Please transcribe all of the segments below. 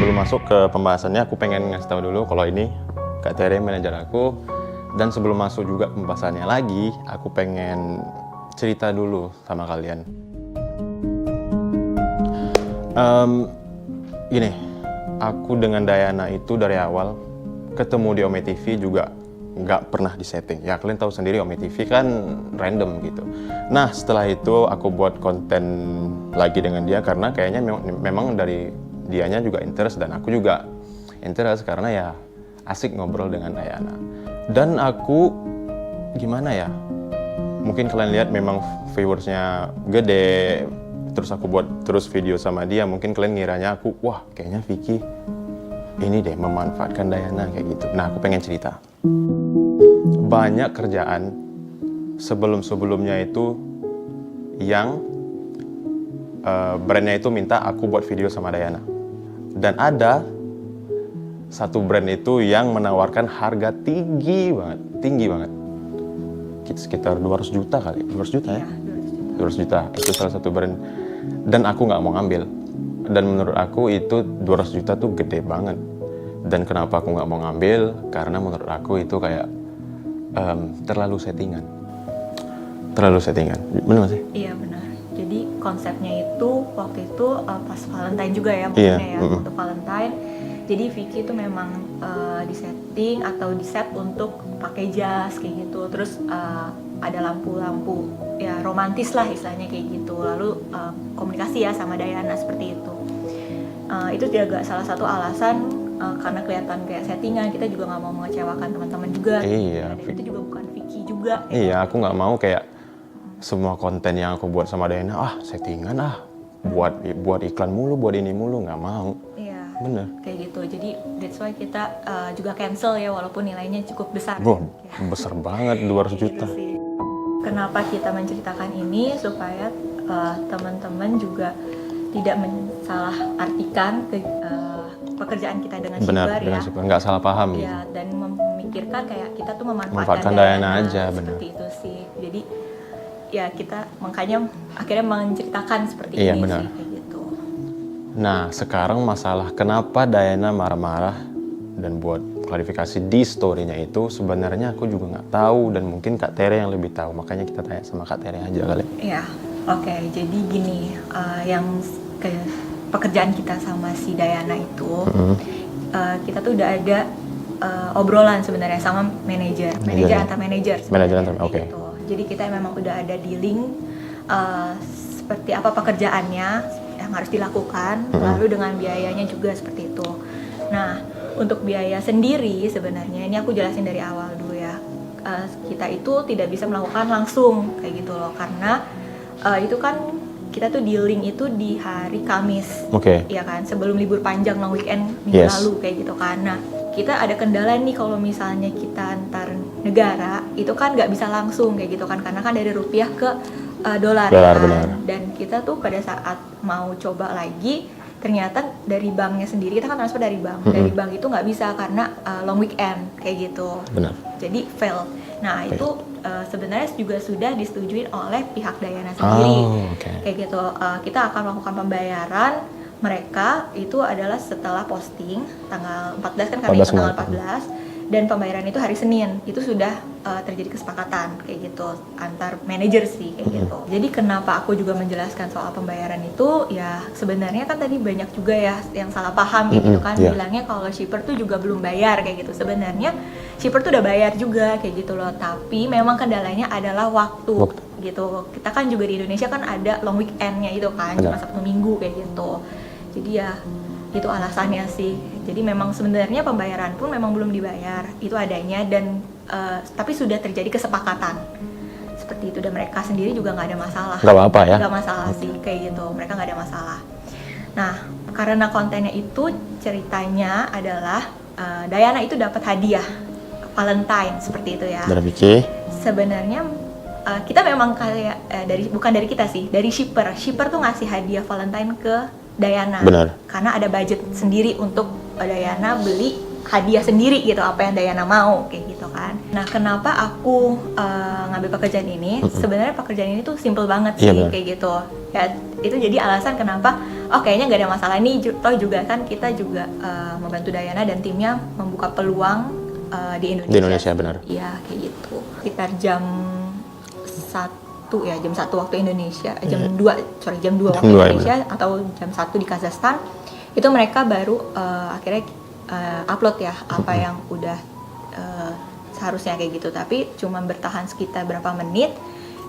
sebelum masuk ke pembahasannya, aku pengen ngasih tahu dulu kalau ini Kak Tere manajer aku. Dan sebelum masuk juga pembahasannya lagi, aku pengen cerita dulu sama kalian. Gini, aku dengan Dayana itu dari awal ketemu di Ome TV juga nggak pernah disetting. Ya kalian tahu sendiri Ome TV kan random gitu. Nah setelah itu aku buat konten lagi dengan dia karena kayaknya memang dari dianya juga interest dan aku juga interest karena ya asik ngobrol dengan Dayana. Dan aku gimana ya? Mungkin kalian lihat memang viewersnya gede. Terus aku buat terus video sama dia. Mungkin kalian ngiranya aku, wah kayaknya Vicky ini deh memanfaatkan Dayana kayak gitu. Nah aku pengen cerita. Banyak kerjaan sebelum-sebelumnya itu yang brandnya itu minta aku buat video sama Dayana. Dan ada satu brand itu yang menawarkan harga tinggi banget. Sekitar 200 juta kali, 200 juta ya? 200 juta, itu salah satu brand. Dan aku nggak mau ngambil. Dan menurut aku itu 200 juta tuh gede banget. Dan kenapa aku nggak mau ngambil? Karena menurut aku itu kayak terlalu settingan. Benar nggak sih? Iya benar. Jadi konsepnya itu waktu itu pas Valentine juga ya mungkin ya untuk Valentine. Jadi Vicky itu memang disetting atau diset untuk pakai jas kayak gitu. Terus ada lampu-lampu ya romantis lah istilahnya kayak gitu. Lalu komunikasi ya sama Dayana seperti itu. Itu juga salah satu alasan karena kelihatan kayak settingan, kita juga nggak mau mengecewakan teman-teman juga. Iya. Dan itu juga bukan Vicky juga. Iya, aku nggak mau kayak semua konten yang aku buat sama Dayana, settingan buat iklan mulu, buat ini mulu, nggak mau. Iya. Bener. Kayak gitu. Jadi that's why kita juga cancel ya walaupun nilainya cukup besar. Besar banget 200 juta. Gitu sih. Kenapa kita menceritakan ini supaya teman-teman juga tidak mensalah artikan pekerjaan kita dengan Shipper ya. Shipper, nggak salah paham gitu. Ya, dan memikirkan kayak kita tuh memanfaatkan Dayana aja, benar. Seperti itu sih. Jadi ya kita makanya akhirnya menceritakan seperti Iya, ini benar. sih kayak gitu. Nah, sekarang masalah kenapa Dayana marah-marah dan buat klarifikasi di story-nya itu sebenarnya aku juga nggak tahu dan mungkin Kak Tere yang lebih tahu. Makanya kita tanya sama Kak Tere aja kali. Iya, oke. Jadi gini, yang pekerjaan kita sama si Dayana itu, kita tuh udah ada obrolan sebenarnya sama manajer antar manajer. Oke. Gitu. Jadi kita memang udah ada dealing seperti apa pekerjaannya yang harus dilakukan, lalu dengan biayanya juga seperti itu. Nah, untuk biaya sendiri sebenarnya ini aku jelasin dari awal dulu ya. Kita itu tidak bisa melakukan langsung kayak gitu loh, karena itu kan kita tuh dealing itu di hari Kamis, ya kan, sebelum libur panjang long weekend minggu lalu kayak gitu kan. Nah, kita ada kendala nih kalau misalnya kita antar negara itu kan nggak bisa langsung kayak gitu kan, karena kan dari rupiah ke dolar kan. Benar. Dan kita tuh pada saat mau coba lagi ternyata dari banknya sendiri, kita kan transfer dari bank, dari bank itu nggak bisa karena long weekend kayak gitu. Benar. Jadi fail. Nah itu sebenarnya juga sudah disetujui oleh pihak Dayana sendiri. Kayak gitu. Kita akan melakukan pembayaran mereka itu adalah setelah posting tanggal 14 kan, kami tanggal 14, dan pembayaran itu hari Senin. Itu sudah terjadi kesepakatan kayak gitu antar manajer sih kayak gitu. Jadi kenapa aku juga menjelaskan soal pembayaran itu ya, sebenarnya kan tadi banyak juga ya yang salah paham gitu kan, bilangnya kalau shipper tuh juga belum bayar kayak gitu. Sebenarnya shipper tuh udah bayar juga kayak gitu loh, tapi memang kendalanya adalah waktu gitu. Kita kan juga di Indonesia kan ada long weekendnya itu kan, cuma Sabtu Minggu kayak gitu. Jadi ya itu alasannya sih. Jadi memang sebenarnya pembayaran pun memang belum dibayar, itu adanya, dan tapi sudah terjadi kesepakatan seperti itu, dan mereka sendiri juga nggak ada masalah. Nggak apa-apa ya? Nggak masalah sih kayak gitu, mereka nggak ada masalah. Nah karena kontennya itu ceritanya adalah Dayana itu dapat hadiah Valentine seperti itu ya. Dari Vicky. Sebenarnya kita memang kayak bukan dari kita sih, dari shipper tuh ngasih hadiah Valentine ke Dayana. Benar. Karena ada budget sendiri untuk Dayana beli hadiah sendiri gitu apa yang Dayana mau kayak gitu kan. Nah kenapa aku ngambil pekerjaan ini? Sebenarnya pekerjaan ini tuh simple banget sih kayak gitu. Ya itu jadi alasan kenapa kayaknya nggak ada masalah nih. Toh juga kan kita juga membantu Dayana dan timnya membuka peluang di Indonesia. Di Indonesia benar. Iya kayak gitu. Sekitar jam 1 ya, jam 1 waktu Indonesia, jam 2 waktu Indonesia atau jam 1 di Kazakhstan. Itu mereka baru akhirnya upload ya apa yang udah seharusnya kayak gitu, tapi cuma bertahan sekitar berapa menit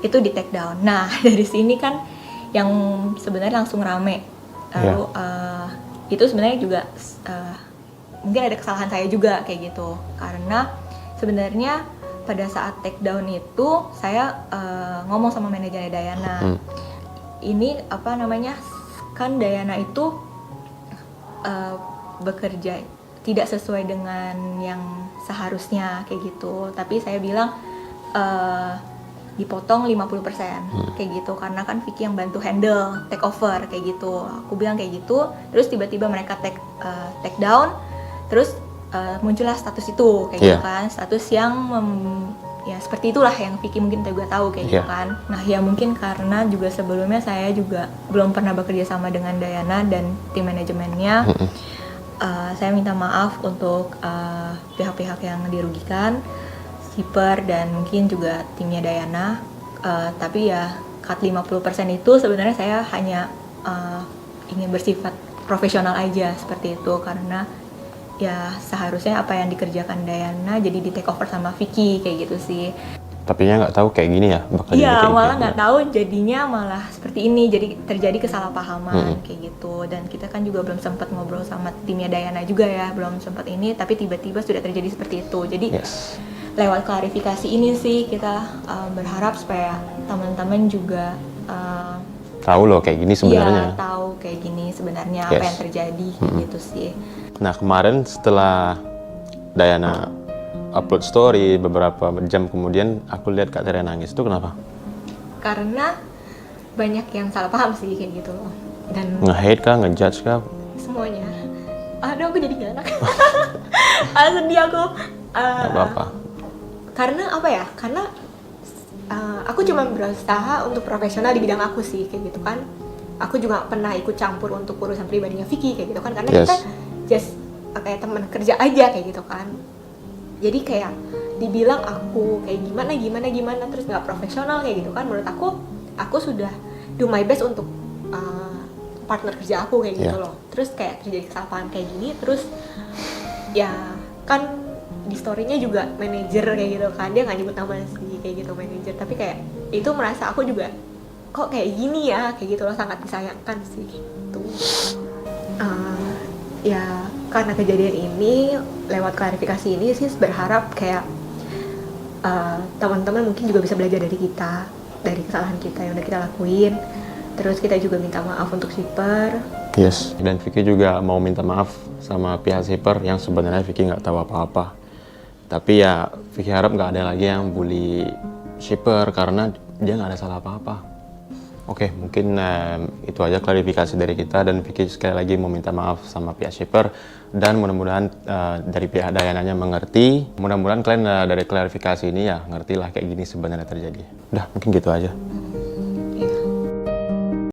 itu di take down. Nah dari sini kan yang sebenarnya langsung rame lalu itu sebenarnya juga mungkin ada kesalahan saya juga kayak gitu, karena sebenarnya pada saat take down itu saya ngomong sama manajernya Dayana, ini apa namanya kan Dayana itu bekerja tidak sesuai dengan yang seharusnya kayak gitu, tapi saya bilang dipotong 50% kayak gitu, karena kan Vicky yang bantu handle take over kayak gitu. Aku bilang kayak gitu, terus tiba-tiba mereka take down, terus muncullah status itu kayak gitu kan, status yang ya seperti itulah yang Vicky mungkin juga tahu kayak gitu kan. Nah ya mungkin karena juga sebelumnya saya juga belum pernah bekerja sama dengan Dayana dan tim manajemennya. Saya minta maaf untuk pihak-pihak yang dirugikan, Shipper dan mungkin juga timnya Dayana. Tapi ya cut 50% itu sebenarnya saya hanya ingin bersifat profesional aja seperti itu, karena ya seharusnya apa yang dikerjakan Dayana jadi di take over sama Vicky kayak gitu sih. Tapi ya nggak tahu kayak gini ya bakal jadi Iya, kayak malah nggak tahu jadinya malah seperti ini, jadi terjadi kesalahpahaman kayak gitu. Dan kita kan juga belum sempat ngobrol sama timnya Dayana juga ya, belum sempat ini, tapi tiba-tiba sudah terjadi seperti itu. Jadi lewat klarifikasi ini sih kita berharap supaya teman-teman juga tahu loh kayak gini sebenarnya. Iya, tahu kayak gini sebenarnya apa yang terjadi gitu sih. Nah kemarin setelah Dayana upload story beberapa jam kemudian aku lihat Kak Tere nangis, itu kenapa? Karena banyak yang salah paham sih kayak gitu loh, dan nge-hate kah, nge-judge kah? Semuanya. Aduh aku jadi gak enak. Sedih aku. Gak apa-apa. Karena apa ya? Karena aku cuma berusaha untuk profesional di bidang aku sih kayak gitu kan. Aku juga pernah ikut campur untuk urusan pribadinya Vicky kayak gitu kan, karena kita just kayak teman kerja aja kayak gitu kan. Jadi kayak dibilang aku kayak gimana terus nggak profesional kayak gitu kan, menurut aku sudah do my best untuk partner kerja aku kayak gitu loh. Terus kayak terjadi kesalahan kayak gini, terus ya kan di story-nya juga manajer kayak gitu kan, dia nggak nyebut nama sih kayak gitu manajer, tapi kayak itu merasa aku juga kok kayak gini ya kayak gitu loh, sangat disayangkan sih gitu. Ya karena kejadian ini, lewat klarifikasi ini sih berharap kayak teman-teman mungkin juga bisa belajar dari kita, dari kesalahan kita yang udah kita lakuin. Terus kita juga minta maaf untuk Shipper. Dan Vicky juga mau minta maaf sama pihak Shipper yang sebenarnya Vicky nggak tahu apa-apa. Tapi ya Vicky harap nggak ada lagi yang bully Shipper karena dia nggak ada salah apa-apa. Oke, mungkin itu aja klarifikasi dari kita, dan Vicky sekali lagi mau minta maaf sama pihak Shipper, dan mudah-mudahan dari pihak Dayananya mengerti. Mudah-mudahan kalian dari klarifikasi ini ya ngerti lah kayak gini sebenarnya terjadi. Udah, mungkin gitu aja.